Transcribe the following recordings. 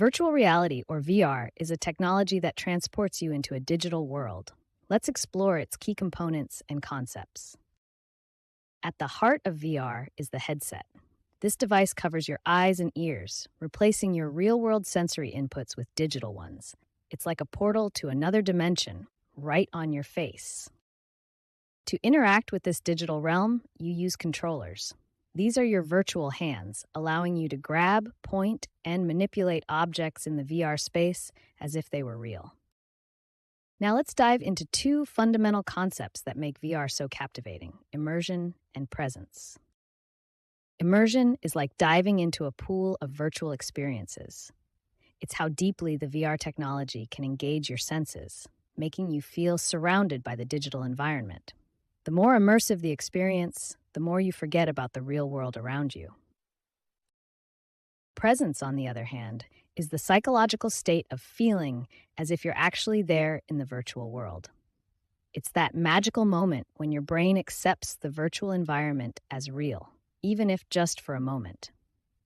Virtual reality, or VR, is a technology that transports you into a digital world. Let's explore its key components and concepts. At the heart of VR is the headset. This device covers your eyes and ears, replacing your real-world sensory inputs with digital ones. It's like a portal to another dimension, right on your face. To interact with this digital realm, you use controllers. These are your virtual hands, allowing you to grab, point, and manipulate objects in the VR space as if they were real. Now let's dive into two fundamental concepts that make VR so captivating: immersion and presence. Immersion is like diving into a pool of virtual experiences. It's how deeply the VR technology can engage your senses, making you feel surrounded by the digital environment. The more immersive the experience, the more you forget about the real world around you. Presence, on the other hand, is the psychological state of feeling as if you're actually there in the virtual world. It's that magical moment when your brain accepts the virtual environment as real, even if just for a moment.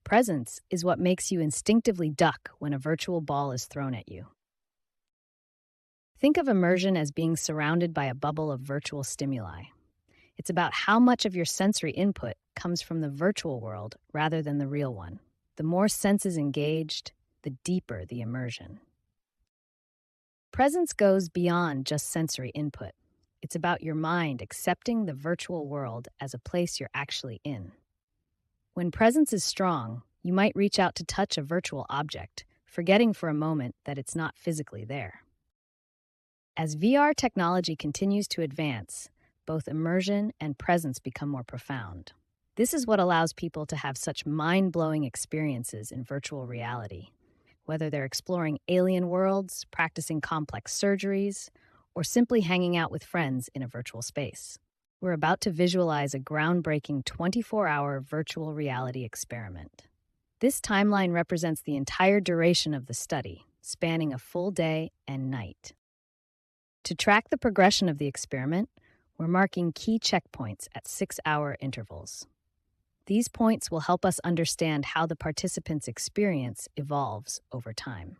Presence is what makes you instinctively duck when a virtual ball is thrown at you. Think of immersion as being surrounded by a bubble of virtual stimuli. It's about how much of your sensory input comes from the virtual world rather than the real one. The more senses engaged, the deeper the immersion. Presence goes beyond just sensory input. It's about your mind accepting the virtual world as a place you're actually in. When presence is strong, you might reach out to touch a virtual object, forgetting for a moment that it's not physically there. As VR technology continues to advance, both immersion and presence become more profound. This is what allows people to have such mind-blowing experiences in virtual reality, whether they're exploring alien worlds, practicing complex surgeries, or simply hanging out with friends in a virtual space. We're about to visualize a groundbreaking 24-hour virtual reality experiment. This timeline represents the entire duration of the study, spanning a full day and night. To track the progression of the experiment, we're marking key checkpoints at 6-hour intervals. These points will help us understand how the participants' experience evolves over time.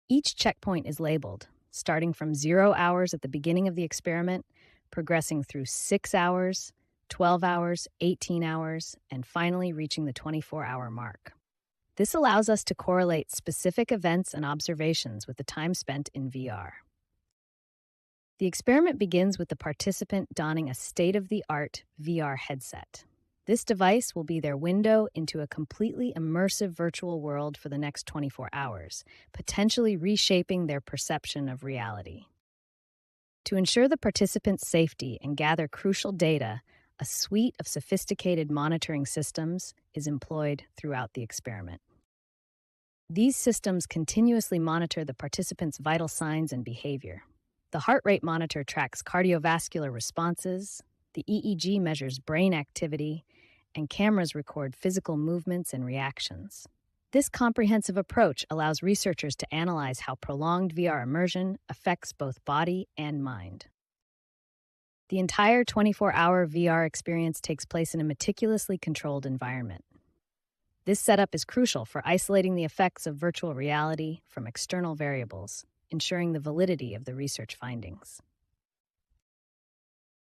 Each checkpoint is labeled, starting from 0 hours at the beginning of the experiment, progressing through 6 hours, 12 hours, 18 hours, and finally reaching the 24-hour mark. This allows us to correlate specific events and observations with the time spent in VR. The experiment begins with the participant donning a state-of-the-art VR headset. This device will be their window into a completely immersive virtual world for the next 24 hours, potentially reshaping their perception of reality. To ensure the participants' safety and gather crucial data, a suite of sophisticated monitoring systems is employed throughout the experiment. These systems continuously monitor the participants' vital signs and behavior. The heart rate monitor tracks cardiovascular responses, the EEG measures brain activity, and cameras record physical movements and reactions. This comprehensive approach allows researchers to analyze how prolonged VR immersion affects both body and mind. The entire 24-hour VR experience takes place in a meticulously controlled environment. This setup is crucial for isolating the effects of virtual reality from external variables, ensuring the validity of the research findings.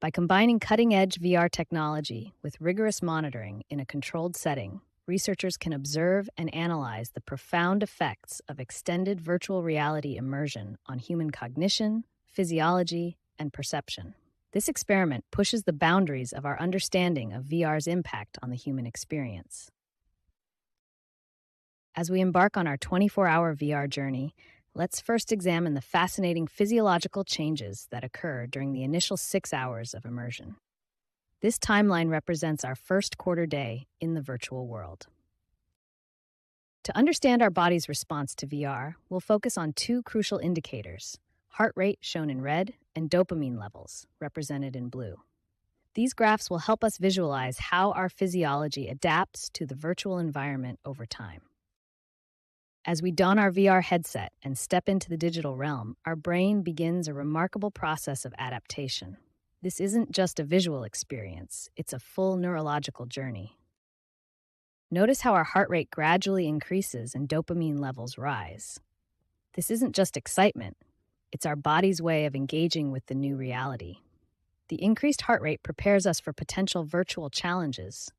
By combining cutting-edge VR technology with rigorous monitoring in a controlled setting, researchers can observe and analyze the profound effects of extended virtual reality immersion on human cognition, physiology, and perception. This experiment pushes the boundaries of our understanding of VR's impact on the human experience. As we embark on our 24-hour VR journey, let's first examine the fascinating physiological changes that occur during the initial 6 hours of immersion. This timeline represents our first quarter day in the virtual world. To understand our body's response to VR, we'll focus on two crucial indicators: heart rate, shown in red, and dopamine levels, represented in blue. These graphs will help us visualize how our physiology adapts to the virtual environment over time. As we don our VR headset and step into the digital realm, our brain begins a remarkable process of adaptation. This isn't just a visual experience, it's a full neurological journey. Notice how our heart rate gradually increases and dopamine levels rise. This isn't just excitement, it's our body's way of engaging with the new reality. The increased heart rate prepares us for potential virtual challenges,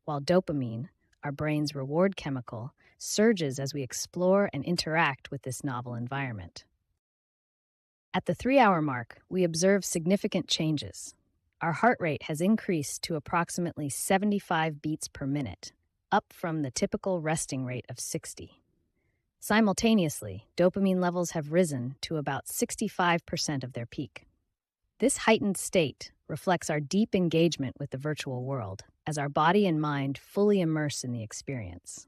while dopamine, our brain's reward chemical, surges as we explore and interact with this novel environment. At the 3-hour mark, we observe significant changes. Our heart rate has increased to approximately 75 beats per minute, up from the typical resting rate of 60. Simultaneously, dopamine levels have risen to about 65% of their peak. This heightened state reflects our deep engagement with the virtual world, as our body and mind fully immerse in the experience.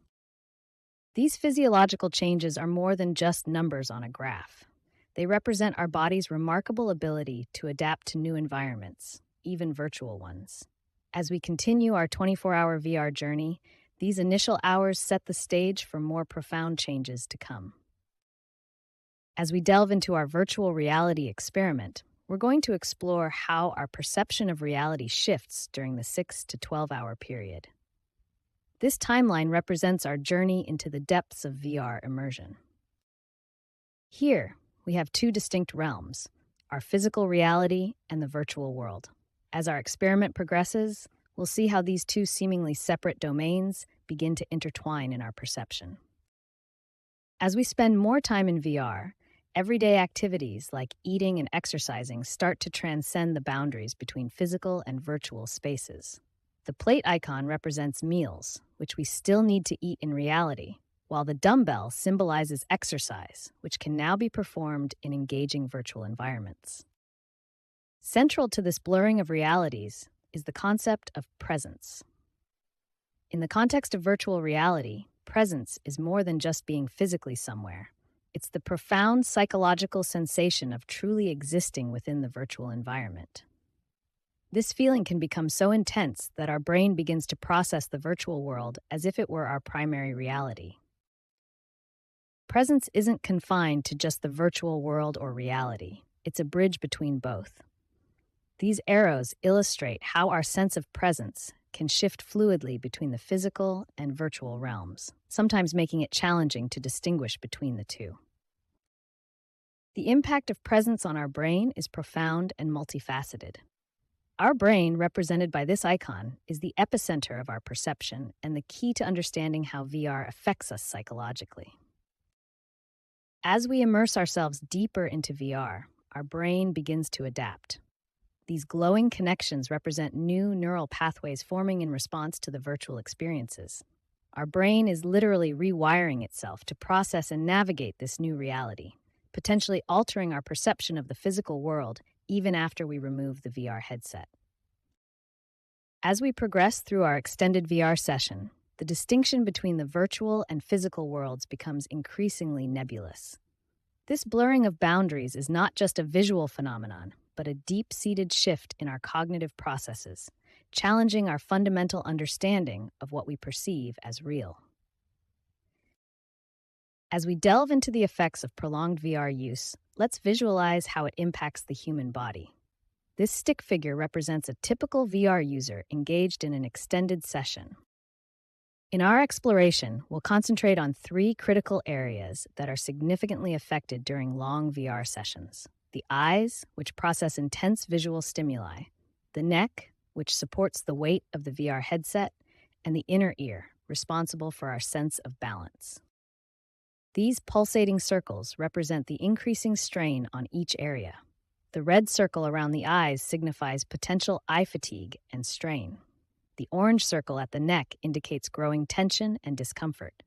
These physiological changes are more than just numbers on a graph. They represent our body's remarkable ability to adapt to new environments, even virtual ones. As we continue our 24-hour VR journey, these initial hours set the stage for more profound changes to come. As we delve into our virtual reality experiment, we're going to explore how our perception of reality shifts during the 6 to 12-hour period. This timeline represents our journey into the depths of VR immersion. Here, we have two distinct realms, our physical reality and the virtual world. As our experiment progresses, we'll see how these two seemingly separate domains begin to intertwine in our perception. As we spend more time in VR, everyday activities like eating and exercising start to transcend the boundaries between physical and virtual spaces. The plate icon represents meals, which we still need to eat in reality, while the dumbbell symbolizes exercise, which can now be performed in engaging virtual environments. Central to this blurring of realities is the concept of presence. In the context of virtual reality, presence is more than just being physically somewhere. It's the profound psychological sensation of truly existing within the virtual environment. This feeling can become so intense that our brain begins to process the virtual world as if it were our primary reality. Presence isn't confined to just the virtual world or reality. It's a bridge between both. These arrows illustrate how our sense of presence can shift fluidly between the physical and virtual realms, sometimes making it challenging to distinguish between the two. The impact of presence on our brain is profound and multifaceted. Our brain, represented by this icon, is the epicenter of our perception and the key to understanding how VR affects us psychologically. As we immerse ourselves deeper into VR, our brain begins to adapt. These glowing connections represent new neural pathways forming in response to the virtual experiences. Our brain is literally rewiring itself to process and navigate this new reality, potentially altering our perception of the physical world even after we remove the VR headset. As we progress through our extended VR session, the distinction between the virtual and physical worlds becomes increasingly nebulous. This blurring of boundaries is not just a visual phenomenon, but a deep-seated shift in our cognitive processes, challenging our fundamental understanding of what we perceive as real. As we delve into the effects of prolonged VR use, let's visualize how it impacts the human body. This stick figure represents a typical VR user engaged in an extended session. In our exploration, we'll concentrate on 3 critical areas that are significantly affected during long VR sessions: the eyes, which process intense visual stimuli, the neck, which supports the weight of the VR headset, and the inner ear, responsible for our sense of balance. These pulsating circles represent the increasing strain on each area. The red circle around the eyes signifies potential eye fatigue and strain. The orange circle at the neck indicates growing tension and discomfort.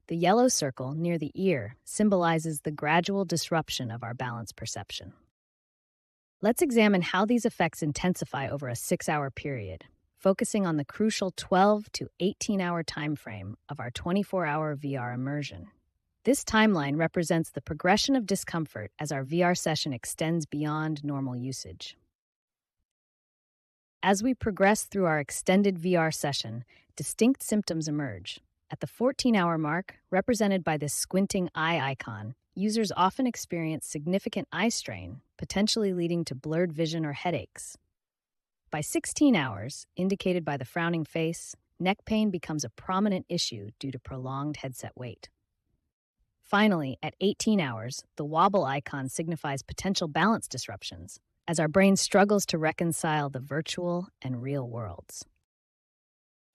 The yellow circle near the ear symbolizes the gradual disruption of our balance perception. Let's examine how these effects intensify over a 6-hour period, focusing on the crucial 12 to 18-hour time frame of our 24-hour VR immersion. This timeline represents the progression of discomfort as our VR session extends beyond normal usage. As we progress through our extended VR session, distinct symptoms emerge. At the 14-hour mark, represented by this squinting eye icon, users often experience significant eye strain, potentially leading to blurred vision or headaches. By 16 hours, indicated by the frowning face, neck pain becomes a prominent issue due to prolonged headset wait. Finally, at 18 hours, the wobble icon signifies potential balance disruptions as our brain struggles to reconcile the virtual and real worlds.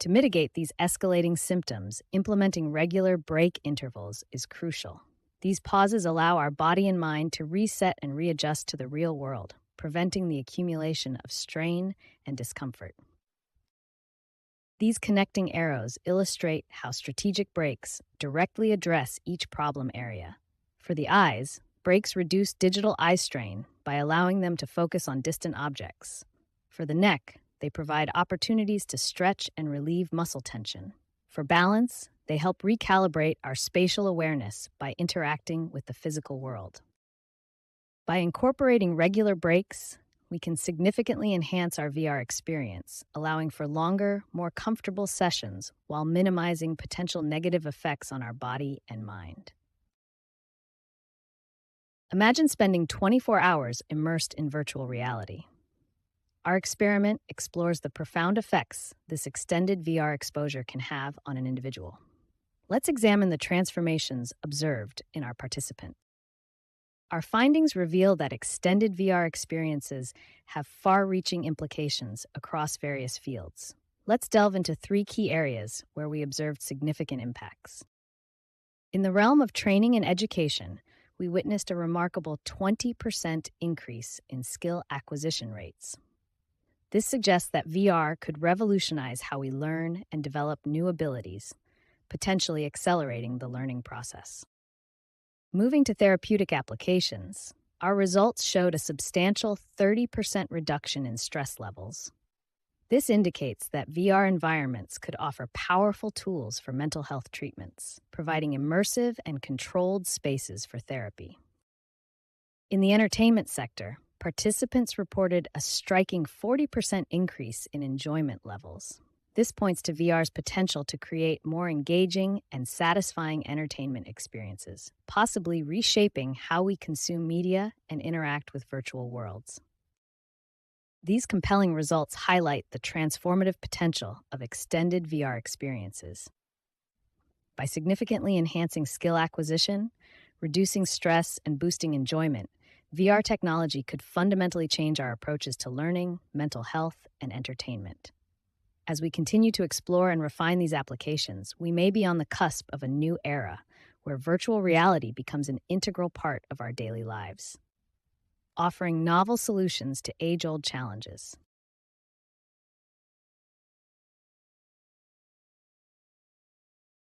To mitigate these escalating symptoms, implementing regular break intervals is crucial. These pauses allow our body and mind to reset and readjust to the real world, preventing the accumulation of strain and discomfort. These connecting arrows illustrate how strategic breaks directly address each problem area. For the eyes, breaks reduce digital eye strain by allowing them to focus on distant objects. For the neck, they provide opportunities to stretch and relieve muscle tension. For balance, they help recalibrate our spatial awareness by interacting with the physical world. By incorporating regular breaks, we can significantly enhance our VR experience, allowing for longer, more comfortable sessions while minimizing potential negative effects on our body and mind. Imagine spending 24 hours immersed in virtual reality. Our experiment explores the profound effects this extended VR exposure can have on an individual. Let's examine the transformations observed in our participant. Our findings reveal that extended VR experiences have far-reaching implications across various fields. Let's delve into 3 key areas where we observed significant impacts. In the realm of training and education, we witnessed a remarkable 20% increase in skill acquisition rates. This suggests that VR could revolutionize how we learn and develop new abilities, potentially accelerating the learning process. Moving to therapeutic applications, our results showed a substantial 30% reduction in stress levels. This indicates that VR environments could offer powerful tools for mental health treatments, providing immersive and controlled spaces for therapy. In the entertainment sector, participants reported a striking 40% increase in enjoyment levels. This points to VR's potential to create more engaging and satisfying entertainment experiences, possibly reshaping how we consume media and interact with virtual worlds. These compelling results highlight the transformative potential of extended VR experiences. By significantly enhancing skill acquisition, reducing stress, and boosting enjoyment, VR technology could fundamentally change our approaches to learning, mental health, and entertainment. As we continue to explore and refine these applications, we may be on the cusp of a new era where virtual reality becomes an integral part of our daily lives, offering novel solutions to age-old challenges.